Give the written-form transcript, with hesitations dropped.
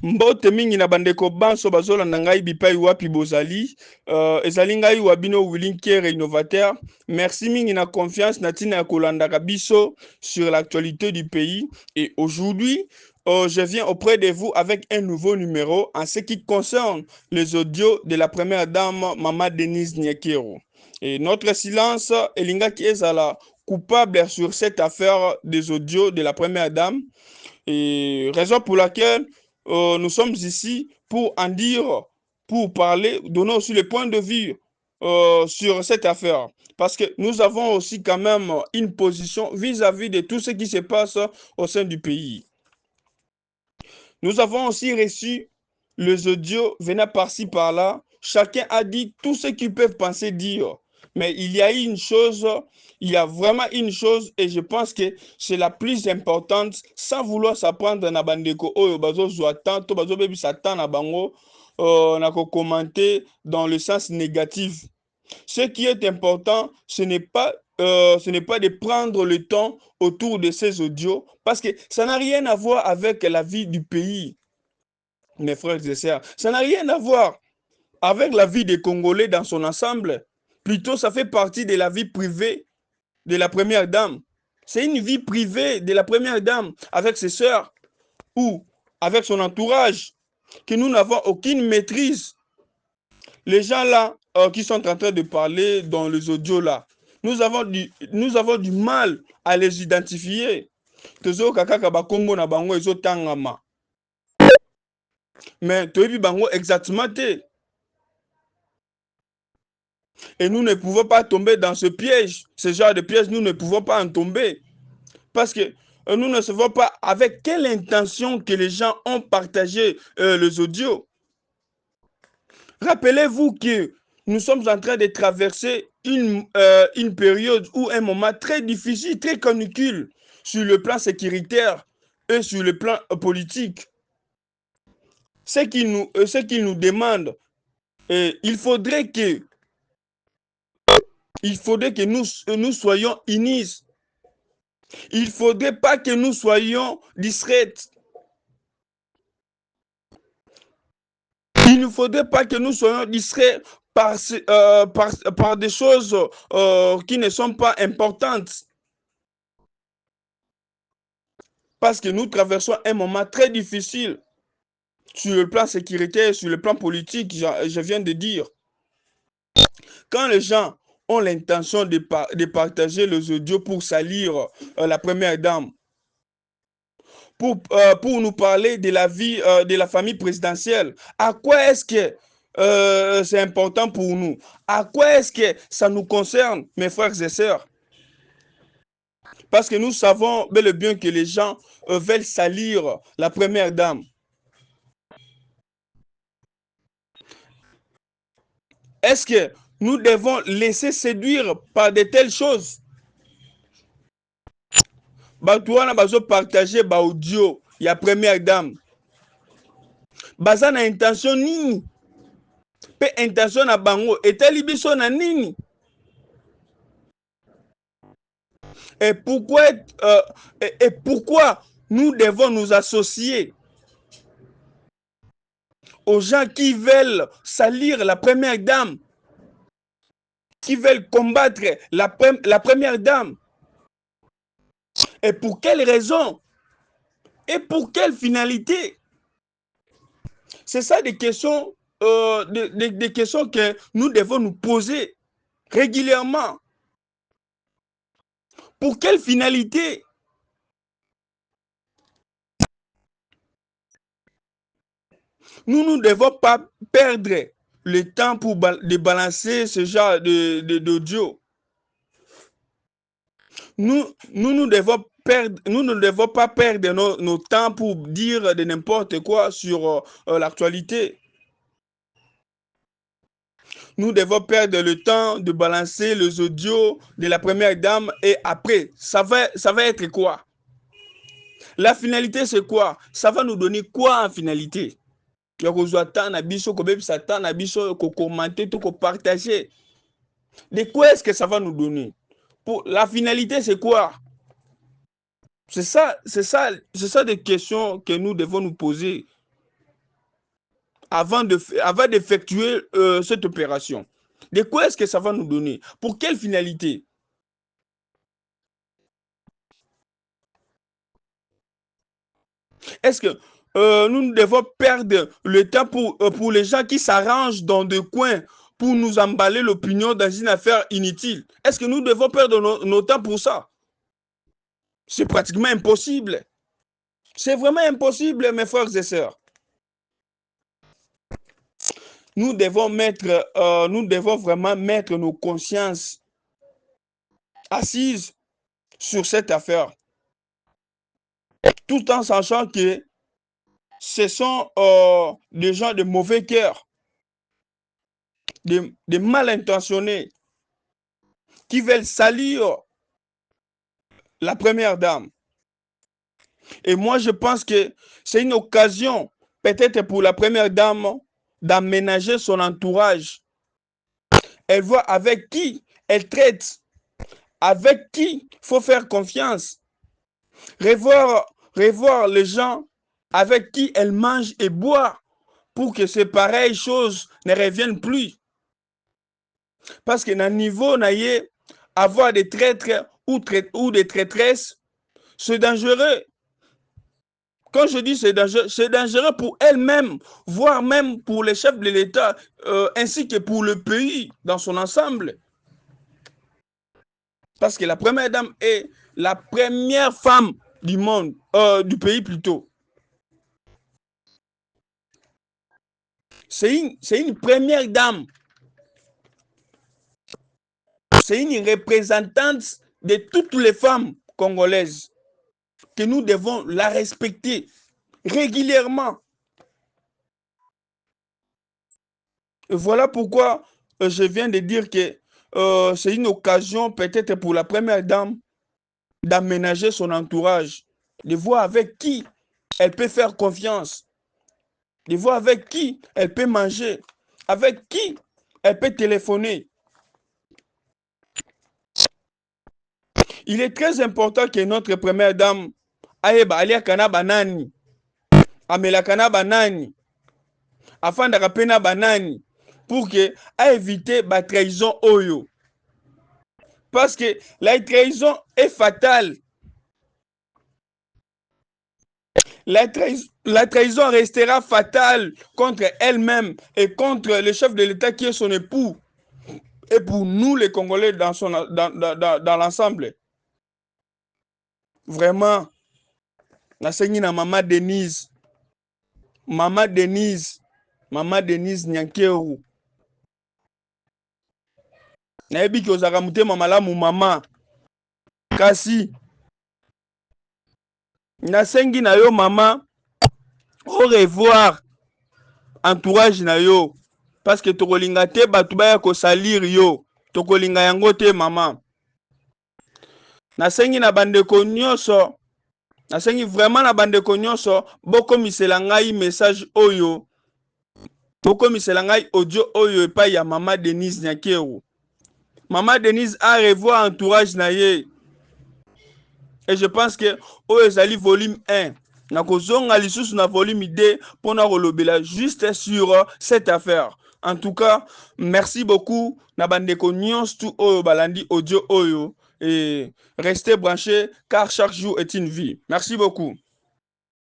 Mbote mingi na bandeko banso bazolanda ngai bipai wapi bozali. Ezali ngai wabino Willinkere innovateur. Merci mingi na confiance na tina ya kolandaka biso sur l'actualité du pays. Et aujourd'hui, je viens auprès de vous avec un nouveau numéro en ce qui concerne les audios de la première dame, Mama Denise Nyekero. Et notre silence, Elingaki ezala coupable sur cette affaire des audios de la première dame. Et raison pour laquelle nous sommes ici pour en dire, pour parler, donner aussi le point de vue sur cette affaire. Parce que nous avons aussi quand même une position vis-à-vis de tout ce qui se passe au sein du pays. Nous avons aussi reçu les audios venant par-ci par-là. Chacun a dit tout ce qu'ils peuvent penser dire. Mais il y a une chose, il y a vraiment une chose, et je pense que c'est la plus importante, sans vouloir s'apprendre na bandeko oyo bazo zoatan, to bazo bebi satan na bango, na ko commenter dans le sens négatif. Ce qui est important, ce n'est pas de prendre le temps autour de ces audios, parce que ça n'a rien à voir avec la vie du pays, mes frères et sœurs. Ça n'a rien à voir avec la vie des Congolais dans son ensemble. Plutôt, ça fait partie de la vie privée de la première dame. C'est une vie privée de la première dame avec ses sœurs ou avec son entourage que nous n'avons aucune maîtrise. Les gens là qui sont en train de parler dans les audios là, nous avons du mal à les identifier. Tozo kakaka bakombo na bango ezo tangama. Mais toyebi bango exactement te. Et nous ne pouvons pas tomber dans ce piège. Ce genre de piège, nous ne pouvons pas en tomber. Parce que nous ne savons pas avec quelle intention que les gens ont partagé les audios. Rappelez-vous que nous sommes en train de traverser une période ou un moment très difficile, très canicule sur le plan sécuritaire et sur le plan politique. Ce qu'ils nous demandent, il faudrait que nous soyons unis. Il ne faudrait pas que nous soyons distraits. Il ne faudrait pas que nous soyons distraits par des choses qui ne sont pas importantes. Parce que nous traversons un moment très difficile sur le plan sécuritaire, sur le plan politique, je viens de dire. Quand les gens ont l'intention de partager les audios pour salir la première dame, pour nous parler de la vie de la famille présidentielle, à quoi est-ce que c'est important pour nous? À quoi est-ce que ça nous concerne, mes frères et sœurs? Parce que nous savons bel et bien que les gens veulent salir la première dame. Est-ce que nous devons laisser séduire par de telles choses? Bato wana bazo partager ba audio ya première dame. Baza na intention nini? Pe intention na bango etali biso na nini? Et pourquoi nous devons nous associer aux gens qui veulent salir la première dame, qui veulent combattre la première dame? Et pour quelle raison? Et pour quelle finalité? C'est ça des questions, des questions que nous devons nous poser régulièrement. Pour quelle finalité? Nous ne devons pas perdre le temps pour balancer ce genre d'audio. Nous ne devons pas perdre nos temps pour dire de n'importe quoi sur l'actualité. Nous devons perdre le temps de balancer les audios de la première dame et après, ça va être quoi? La finalité, c'est quoi? Ça va nous donner quoi en finalité? De quoi est-ce que ça va nous donner? Pour la finalité, c'est quoi? C'est ça des questions que nous devons nous poser. avant d'effectuer cette opération. De quoi est-ce que ça va nous donner? Pour quelle finalité? Est-ce que nous devons perdre le temps pour les gens qui s'arrangent dans des coins pour nous emballer l'opinion dans une affaire inutile? Est-ce que nous devons perdre nos temps pour ça? C'est pratiquement impossible. C'est vraiment impossible, mes frères et sœurs. Nous devons vraiment mettre nos consciences assises sur cette affaire, tout en sachant que ce sont des gens de mauvais cœur, des mal intentionnés, qui veulent salir la première dame. Et moi, je pense que c'est une occasion, peut-être pour la première dame, d'aménager son entourage. Elle voit avec qui elle traite, avec qui il faut faire confiance. Revoir les gens avec qui elle mange et boit pour que ces pareilles choses ne reviennent plus. Parce que dans le niveau, avoir des traîtres ou des traîtresses, c'est dangereux. Quand je dis c'est dangereux pour elle-même, voire même pour les chefs de l'État, ainsi que pour le pays dans son ensemble. Parce que la première dame est la première femme du monde, du pays plutôt. C'est une première dame. C'est une représentante de toutes les femmes congolaises, que nous devons la respecter régulièrement. Et voilà pourquoi je viens de dire que c'est une occasion peut-être pour la première dame d'aménager son entourage, de voir avec qui elle peut faire confiance, de voir avec qui elle peut manger, avec qui elle peut téléphoner. Il est très important que notre première dame ayeba aliakana banani, amelakana banani, afin de rappeler banani, pour que à éviter la trahison oyo. Parce que la trahison est fatale. La trahison restera fatale contre elle-même et contre le chef de l'État qui est son époux. Et pour nous les Congolais dans l'ensemble. Vraiment, nasengi na Maman Denise Nyankeru. Nayebi ki ozaka mutema malamu mama. Kasi nasengi na yo mama, au revoir entourage na yo, parce que tokolinga te batu baya ko salir yo, tokolinga yango te mama. Nasengi na bandeko nyonso, nasengi vraiment na bandeko nyonso, bokomisela ngai message oyo, bokomisela ngai audio oyo epai ya Maman Denise Nyankeru. Maman Denise a revoir entourage na ye. Et je pense que oyo ezali volume 1. Nakozonga lisusu na volume 2 pour na kolobela juste sur cette affaire. En tout cas, merci beaucoup na bandeko nyonso tu oyo balandi audio oyo, et restez branchés car chaque jour est une vie. Merci beaucoup.